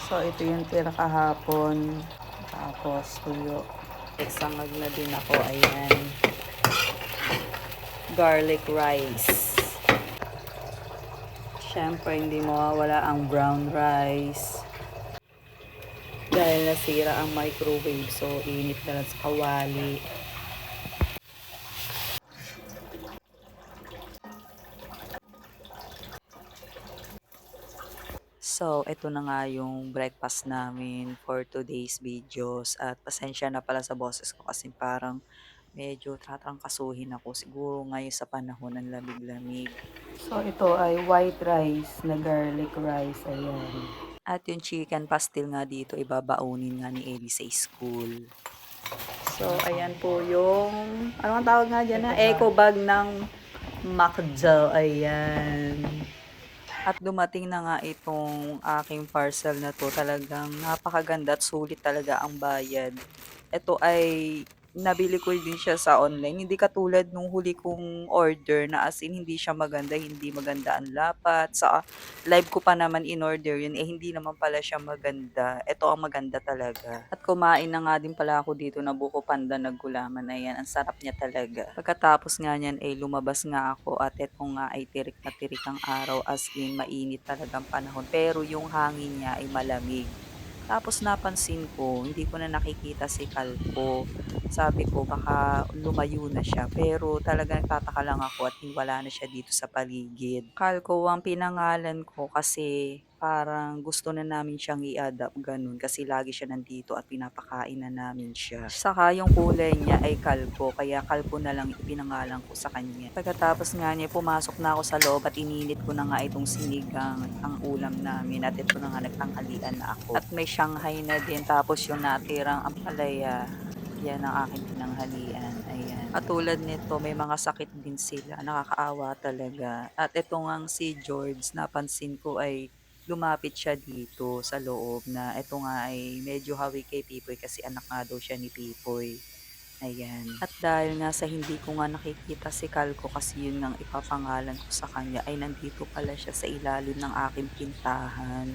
So, ito yung tira kahapon. Tapos, tuyo. Nagsangag na din ako. Ayan. Garlic rice. Siyempre, hindi mawawala ang brown rice. Dahil nasira ang microwave. So, init na lang sa kawali. So, ito na nga yung breakfast namin for today's videos. At pasensya na pala sa boses ko kasi parang medyo tatrangkasuhin ako. Siguro ngayon sa panahon ng lamig-lamig. So, ito ay white rice na garlic rice. Ayan. At yung chicken pastil nga dito, ibabaunin nga ni Ellie sa school. So, ayan po yung, ano ang tawag nga dyan na? Eco bag ng McDo. Ayan. At dumating na nga itong aking parcel na 'to, talagang napakaganda at sulit talaga ang bayad. Ito ay nabili ko din siya sa online, hindi katulad nung huli kong order na as in hindi siya maganda, hindi maganda ang lapat. Sa live ko pa naman in-order yun, eh hindi naman pala siya maganda. Ito ang maganda talaga. At kumain na nga din pala ako dito na buko panda na gulaman. Ayan, ang sarap niya talaga. Pagkatapos nga niyan ay lumabas nga ako at eto nga ay tirik na tirik ang araw, as in mainit talagang panahon. Pero yung hangin niya ay malamig. Tapos napansin ko, hindi ko na nakikita si Kalpo. Sabi ko baka lumayo na siya, pero talagang nagtataka lang ako at wala na siya dito sa paligid. Kalko ang pinangalan ko kasi parang gusto na namin siyang i-adapt ganun kasi lagi siya nandito at pinapakain na namin siya. Saka yung kulay niya ay kalbo, kaya kalbo na lang ipinangalan ko sa kanya. Pagkatapos nga niya, pumasok na ako sa loob at ininit ko na nga itong sinigang ang ulam namin at ito na nga nagtanghalian na ako. At may Shanghai na din, tapos yung natirang ampalaya. Yan ang aking pinanghalian. Ayan. At tulad nito, may mga sakit din sila. Nakakaawa talaga. At ito ngang si George, napansin ko ay lumapit siya dito sa loob na ito nga ay medyo hawi kay Pipoy kasi anak nga daw siya ni Pipoy. Ayan. At dahil nga sa hindi ko nga nakikita si Kalko kasi yun nga ipapangalan ko sa kanya ay nandito pala siya sa ilalim ng aking pintahan.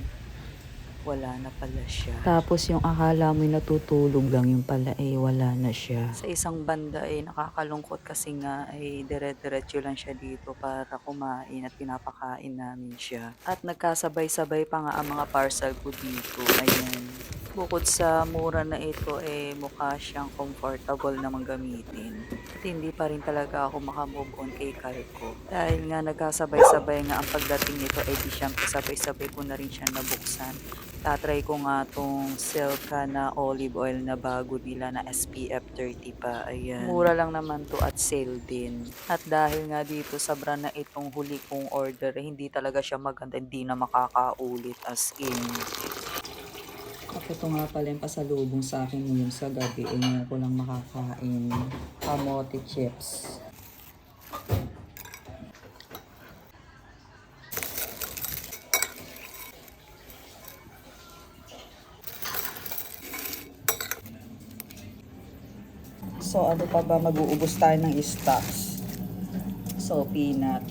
Wala na pala siya. Tapos yung akala mo'y natutulog lang, yung pala eh wala na siya. Sa isang banda ay nakakalungkot kasi nga ay dire-diretso lang siya dito para kumain at pinapakain namin siya. At nagkasabay-sabay pa nga ang mga parcel ko dito. Ayan. Bukod sa mura na ito, eh mukha siyang comfortable namang gamitin. At hindi pa rin talaga ako makamove on kay Kalko. Dahil nga nagkasabay-sabay nga ang pagdating nito, eh di syempre sabay-sabay ko na rin siya nabuksan. Tatry ko nga tong Silka na olive oil na bago nila na SPF 30 pa. Ayan. Mura lang naman to at sale din. At dahil nga dito sa brand na itong huli kong order, eh, hindi talaga siya maganda. Hindi na makakaulit as in. At ito nga pala yung pasalubong sa akin ngayon sa gabi. Eh, ngayon ko lang makakain. Kamote chips. So, ano pa ba? Mag-uubos tayo ng stocks. So, peanut.